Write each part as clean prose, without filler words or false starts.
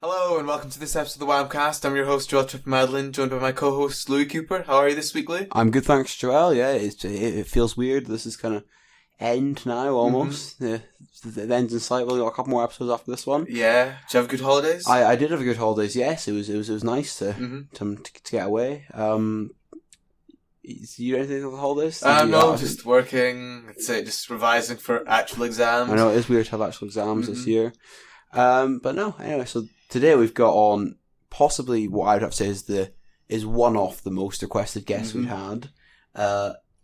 Hello and welcome to this episode of the whamcast. I'm your host Joel Tripp-Madeline, joined by my co-host Louis Cooper. How are you this week, Louis? I'm good, thanks, Joel. Yeah, it feels weird. This is kind of end now, almost. The end's in sight. We've got a couple more episodes after this one. Yeah. Did you have good holidays? I did have a good holidays. Yes, it was nice to get away. You do anything on the holidays? No, just working. Just revising for actual exams. I know it is weird to have actual exams this year. But no, anyway. So today we've got on possibly what I'd have to say is one of the most requested guests we've had.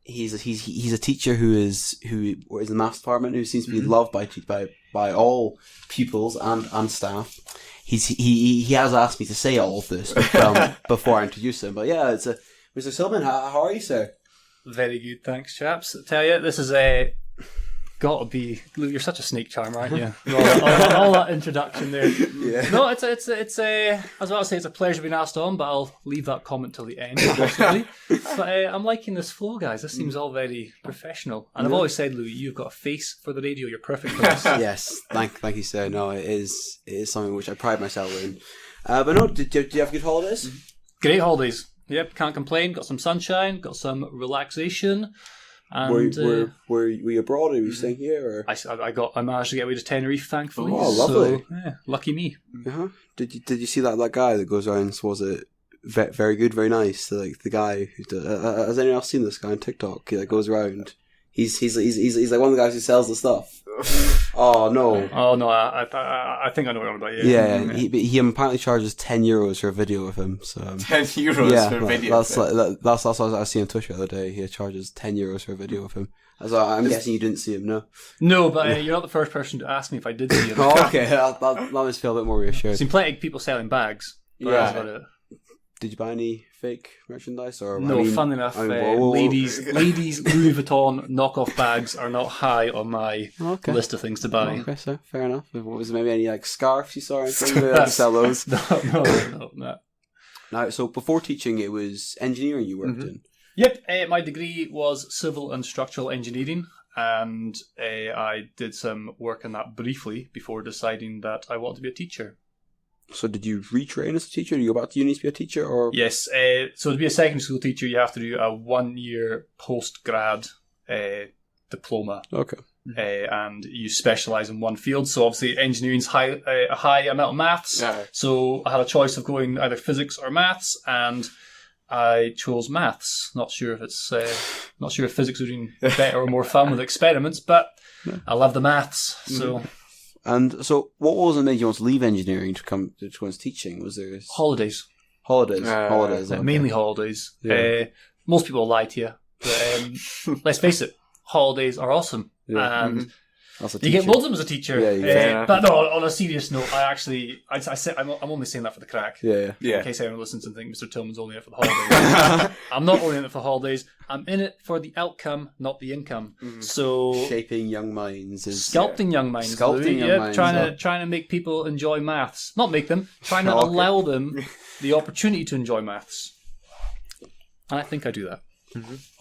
He's a teacher who is in the maths department, who seems to be loved by all pupils and staff. He has asked me to say all of this before I introduce him. But yeah, it's Mr. Tillman. How are you, sir? Very good, thanks, chaps. I tell you, this is gotta be. You're such a snake charmer, aren't you? all that introduction there. Yeah. No, it's I was about to say it's a pleasure being asked on, but I'll leave that comment till the end, possibly. But I'm liking this flow, guys. This seems all very professional. And I've always said, Louis, you've got a face for the radio. You're perfect for this. Yes, thank you, sir. No, it is something which I pride myself in. But no, did you have good holidays? Great holidays. Yep, can't complain. Got some sunshine. Got some relaxation. And, were you abroad, or were you staying here? Or? I managed to get away to Tenerife, thankfully. Oh, lovely! So, yeah, lucky me. Uh-huh. Did you see that guy that goes around? Was it very good, very nice? Like the guy who has anyone else seen this guy on TikTok? He goes around. He's like one of the guys who sells the stuff. Oh no! Oh no! I think I know what you're on about. Yeah. He apparently charges €10 for a video of him. So €10 for a video. That's what I was seeing on Twitter the other day. He charges €10 for a video of him. So I'm guessing you didn't see him, no? No, but you're not the first person to ask me if I did see him. Oh, okay, that must feel a bit more reassured. Seen plenty of people selling bags. Yeah. About it. Did you buy any fake merchandise? Or no, fun enough. Ladies Louis Vuitton knockoff bags are not high on my list of things to buy. Okay, so fair enough. What was maybe any scarves you saw? Or anything? Sell those? No. Now, so before teaching, it was engineering you worked in. Yep, my degree was civil and structural engineering, and I did some work on that briefly before deciding that I wanted to be a teacher. So did you retrain as a teacher? Did you go back to uni to be a teacher? Or yes, so to be a secondary school teacher, you have to do a 1-year post-grad diploma. Okay. And you specialise in one field. So obviously engineering's a high amount of maths. Yeah. So I had a choice of going either physics or maths, and I chose maths. Not sure if physics would be better or more fun with experiments, but I love the maths. So. And so, what was it that made you want to leave engineering to go into teaching? Was there holidays? Holidays. Okay. Mainly holidays. Yeah. Most people lie to you, but let's face it, holidays are awesome, and you get loads of them as a teacher. Yeah, but no, on a serious note, I'm only saying that for the crack. Yeah. In case anyone listens and thinks Mr. Tillman's only in it for the holidays. I'm not only in it for the holidays. I'm in it for the outcome, not the income. So shaping young minds, sculpting young minds, trying to make people enjoy maths. Not make them, trying to allow them the opportunity to enjoy maths. And I think I do that.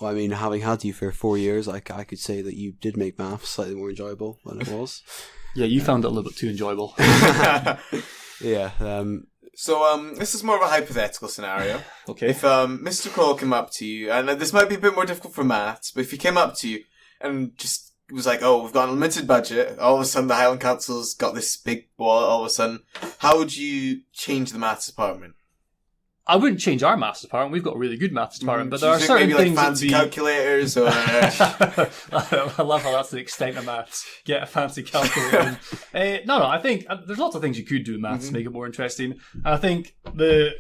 Well, I mean, having had you for 4 years, I could say that you did make maths slightly more enjoyable than it was. Yeah, you found it a little bit too enjoyable. Yeah. So this is more of a hypothetical scenario. Okay. If Mr. Kroll came up to you, and this might be a bit more difficult for maths, but if he came up to you and just was like, "Oh, we've got an unlimited budget," all of a sudden the Highland Council's got this big wall, all of a sudden, how would you change the maths department? I wouldn't change our maths department. We've got a really good maths department, but there are certain maybe things like fancy calculators or. I love how that's the extent of maths. Get a fancy calculator. No. I think there's lots of things you could do in maths to make it more interesting. And I think the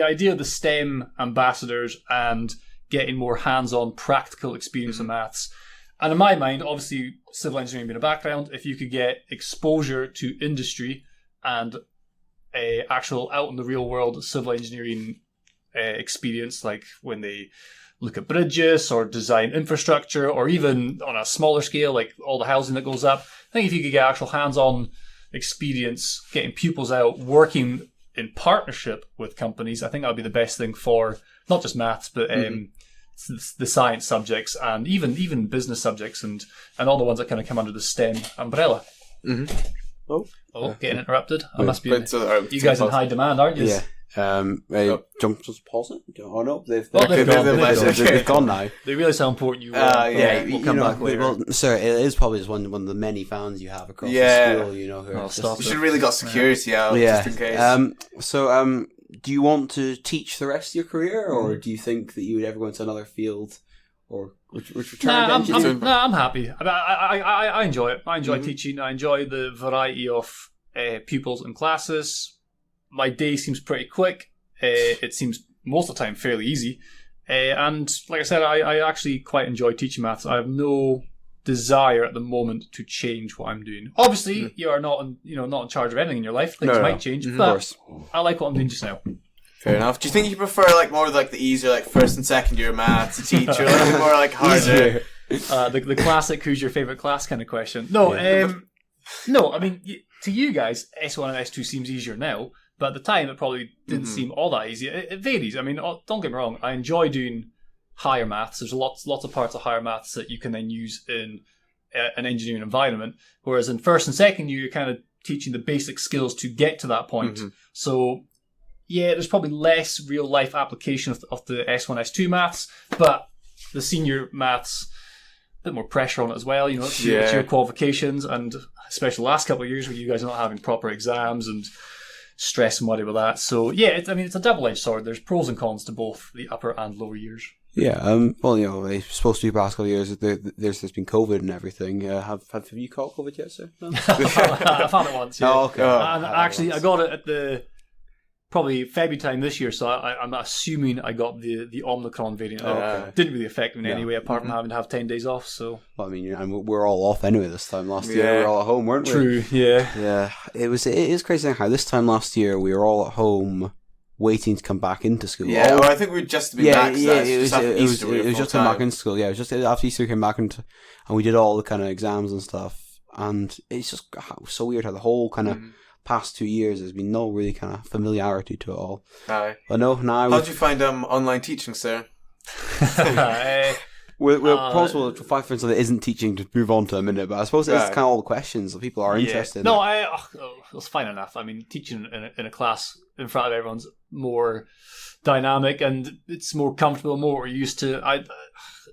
idea of the STEM ambassadors and getting more hands-on, practical experience in maths. And in my mind, obviously, civil engineering being a background, if you could get exposure to industry and actual out in the real world civil engineering experience, like when they look at bridges or design infrastructure, or even on a smaller scale, like all the housing that goes up. I think if you could get actual hands-on experience, getting pupils out working in partnership with companies, I think that would be the best thing for not just maths, but the science subjects and even business subjects and all the ones that kind of come under the STEM umbrella. Getting interrupted. I must be. But, You guys in high demand, aren't you? Yeah. Just pause it. Oh no, they've gone now. They really sound important. We'll come back later. Well, sir, it is probably just one of the many fans you have across the school. You know, we should really got security out just in case. Do you want to teach the rest of your career, or do you think that you would ever go into another field, or return to engineering? I'm happy. I enjoy it. I enjoy teaching. I enjoy the variety of pupils and classes. My day seems pretty quick. It seems most of the time fairly easy. And like I said, I actually quite enjoy teaching maths. I have no desire at the moment to change what I'm doing. Obviously, you are not in charge of anything in your life. Things might change, but of course. I like what I'm doing just now. Fair enough. Do you think you prefer more the easier first and second year maths to teach, or a little more harder? The classic "who's your favorite class" kind of question. No, no. I mean, to you guys, S1 and S2 seems easier now, but at the time it probably didn't seem all that easy. It varies. I mean, don't get me wrong. I enjoy doing higher maths. There's lots of parts of higher maths that you can then use in an engineering environment. Whereas in first and second year, you're kind of teaching the basic skills to get to that point. So yeah, there's probably less real life application of the S1, S2 maths, but the senior maths, a bit more pressure on it as well. It's your qualifications, and especially the last couple of years where you guys are not having proper exams and stress and worry with that. So yeah, it's a double-edged sword. There's pros and cons to both the upper and lower years. Yeah, well, it's supposed to be the past couple of years. There's been COVID and everything. Have you caught COVID yet, sir? No? I've had it once. Yeah. Oh, okay. And actually, I got it at the probably February time this year, so I'm assuming I got the Omicron variant. Didn't really affect me in any way, apart from having to have 10 days off. So, well, I mean, we're all off anyway this time last year. We were all at home, weren't we? True. Yeah. Yeah. It is crazy how this time last year we were all at home, waiting to come back into school. Yeah, well, I think we'd just been back. It was just come back into school. Yeah, it was just after Easter came back and we did all the kind of exams and stuff. And it's just so weird how the whole kind of past 2 years there's been no really kind of familiarity to it all. Aye. But no, now. How'd you find online teaching, sir? We're possible for five friends that isn't teaching to move on to a minute, but I suppose it's kind of all the questions that people are interested in. No, it was fine enough. I mean, teaching in a class in front of everyone's more dynamic and it's more comfortable, more what we're used to.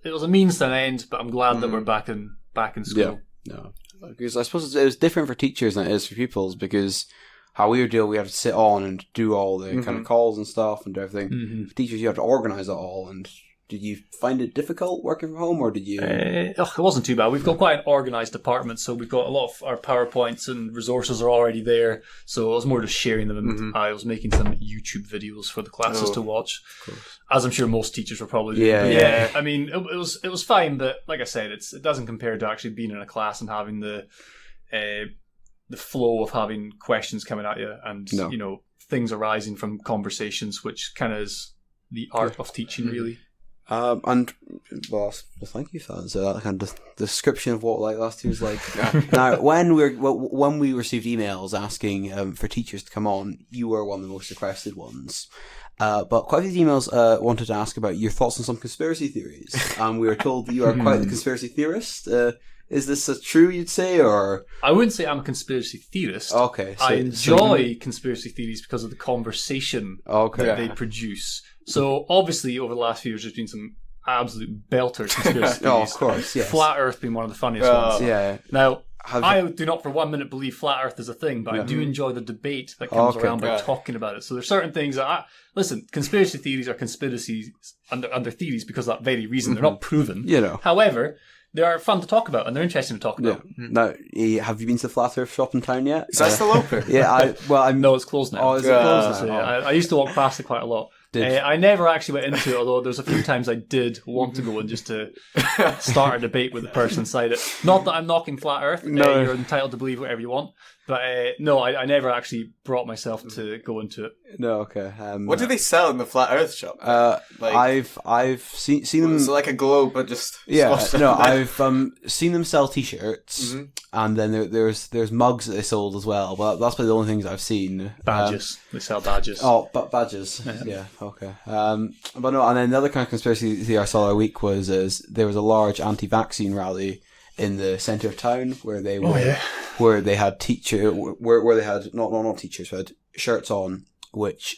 It was a means to an end, but I'm glad that we're back in school. Yeah, no, because I suppose it was different for teachers than it is for pupils, because how we have to sit on and do all the kind of calls and stuff and everything. For teachers, you have to organise it all. And did you find it difficult working from home, or did you? It wasn't too bad. We've got quite an organised department, so we've got a lot of our PowerPoints and resources are already there. So I was more just sharing them, and I was making some YouTube videos for the classes to watch, as I'm sure most teachers were probably doing. Yeah. I mean, it was fine, but like I said, it doesn't compare to actually being in a class and having the flow of having questions coming at you and things arising from conversations, which kind of is the art of teaching, really. And well, thank you for that. So that kind of description of what last year was like. Now, when we received emails asking for teachers to come on, you were one of the most requested ones. But quite a few emails wanted to ask about your thoughts on some conspiracy theories, and we were told that you are quite the conspiracy theorist. Is this true, you'd say, or? I wouldn't say I'm a conspiracy theorist. Okay. I enjoy conspiracy theories because of the conversation that they produce. So, obviously, over the last few years, there's been some absolute belter conspiracy theories. Of course, yes. Flat Earth being one of the funniest ones. Yeah. Now, I do not for 1 minute believe Flat Earth is a thing, but I do enjoy the debate that comes around by talking about it. So there's certain things that listen, conspiracy theories are conspiracies under theories because of that very reason. They're not proven. However, they are fun to talk about and they're interesting to talk about. Now, have you been to the Flat Earth shop in town yet? Is that still open? No, it's closed now. Oh, is it closed now? I used to walk past it quite a lot. I never actually went into it, although there's a few times I did want to go in just to start a debate with the person inside it. Not that I'm knocking Flat Earth. No. You're entitled to believe whatever you want. But no, I never actually brought myself to go into it. No, okay. What do they sell in the Flat Earth shop? I've seen them. It's like a globe, but just I've seen them sell T-shirts, and then there's mugs that they sold as well. But that's probably the only things I've seen. Badges. They sell badges. Oh, but badges. Yeah. Okay. But no, and then the other kind of conspiracy theory I saw a week was there was a large anti-vaccine rally in the centre of town where they were, Oh, yeah. where they had where they had not teachers, but had shirts on which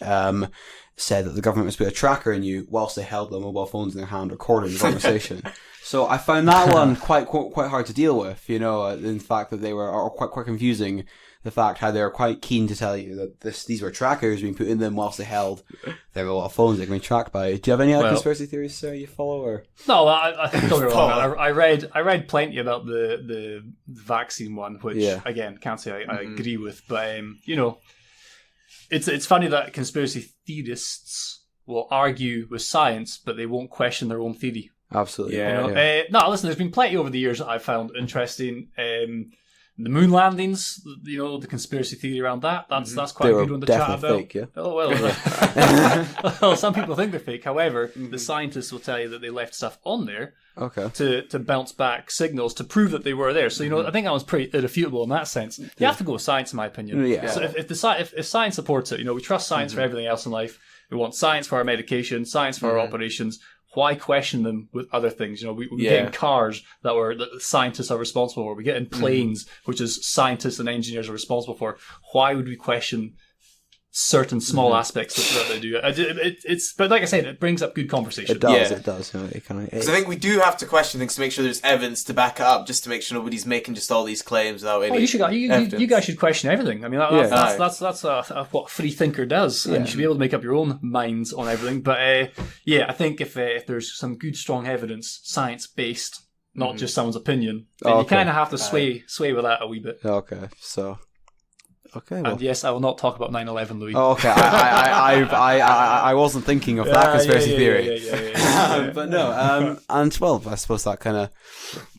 said that the government must put a tracker in you whilst they held their mobile phones in their hand recording the conversation. So I found that one quite hard to deal with, you know, in fact that they were quite confusing. The fact how they were quite keen to tell you that these were trackers being put in them whilst they held their mobile phones they can be tracked by. Do you have any other conspiracy theories, sir, you follow? Or? No, I think don't get me wrong. I read plenty about the vaccine one, which again can't say I agree with, but you know, it's funny that conspiracy theorists will argue with science, but they won't question their own theory. Absolutely. Yeah. You know? No, listen, there's been plenty over the years that I've found interesting. The moon landings, you know, the conspiracy theory around that, that's quite a good one to chat about. Fake, yeah? Oh, well, some people think they're fake. However, the scientists will tell you that they left stuff on there to bounce back signals to prove that they were there. So, you know, I think that was pretty irrefutable in that sense. You have to go with science, in my opinion. Yeah. So if science supports it, you know, we trust science for everything else in life. We want science for our medication, science for our operations. Why question them with other things? You know, we get in cars that scientists are responsible for. We get in planes, which is scientists and engineers are responsible for. Why would we question certain small aspects that they do? But like I said, it brings up good conversation. It does. You know, because I think we do have to question things to make sure there's evidence to back it up, just to make sure nobody's making just all these claims without any. You guys should question everything. I mean, that's what a free thinker does, and you should be able to make up your own minds on everything. But I think if there's some good, strong evidence, science based, not just someone's opinion, then you kind of have to sway with that a wee bit. Okay, so. Okay, well. And yes, I will not talk about 9/11, Louis. Oh, okay. I wasn't thinking of that conspiracy theory. Yeah. But no, and well, I suppose that kind of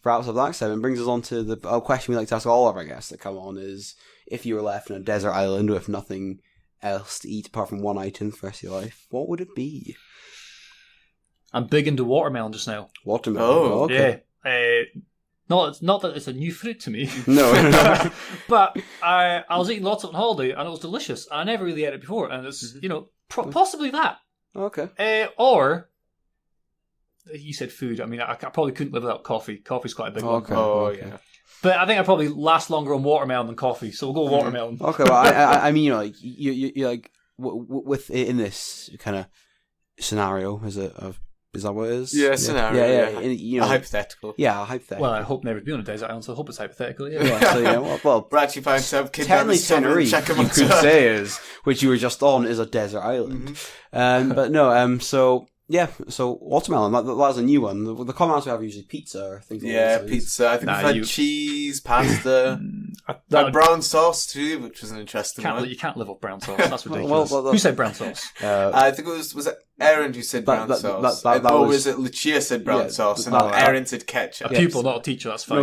wraps up that segment and brings us on to the question we like to ask all of our guests that come on is, if you were left on a desert island with nothing else to eat apart from one item for the rest of your life, what would it be? I'm big into watermelon just now. Watermelon? Oh, okay. Yeah. Not that it's a new fruit to me. No. But I was eating lots of it on holiday and it was delicious. I never really ate it before, and it's possibly that. Okay. Or you said food. I mean, I probably couldn't live without coffee. Coffee's quite a big one. Okay. Yeah. But I think I probably last longer on watermelon than coffee, so we'll go watermelon. Okay. Well, I mean, you know, like you like with in this kind of scenario, is that what it is? Yeah, scenario. Yeah. And, you know, hypothetical. Yeah, hypothetical. Well, I hope never to be on a desert island, so I hope it's hypothetical. Yeah. So, yeah, well, we're actually planning to have kids technically Tenerife, you could say, is which you were just on, is a desert island. But no, so watermelon. That's a new one. The common answer we have are usually pizza or things like that. Yeah, pizza. I think we've had cheese, pasta, brown sauce too, which was an interesting one. You can't live off brown sauce. That's ridiculous. Who said brown sauce? I think it was Aaron who said brown sauce. Was it Lucia said brown sauce, and Aaron said ketchup. A pupil, not a teacher. That's fine.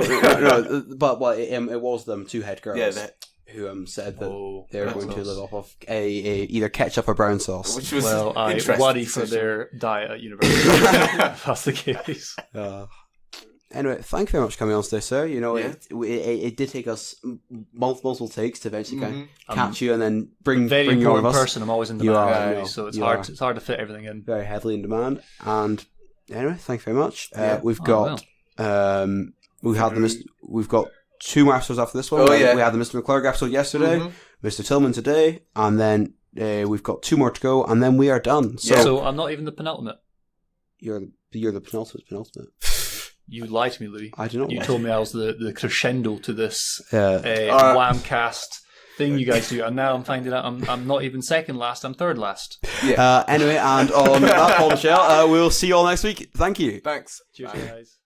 But it was them two head girls. Yeah, who said that they were going to live off of either ketchup or brown sauce. Which was I worry for their diet at university. If that's the case. Anyway, thank you very much for coming on today, sir. You know, it did take us multiple takes to eventually kind of catch you and then bring you on with us. Person. I'm always in demand, so it's hard to fit everything in. Very heavily in demand. And anyway, thank you very much. We've got we've got 2 more episodes after this one. We had the Mr. McClurg episode yesterday, Mr. Tillman today, and then we've got 2 more to go, and then we are done. So I'm not even the penultimate. You're the penultimate. You lied to me, Louis. I do not. You told me I was the crescendo to this whamcast thing you guys do, and now I'm finding out I'm not even second last. I'm third last. Anyway, and on that bombshell, we'll see you all next week. Thank you. Thanks. Cheers, guys.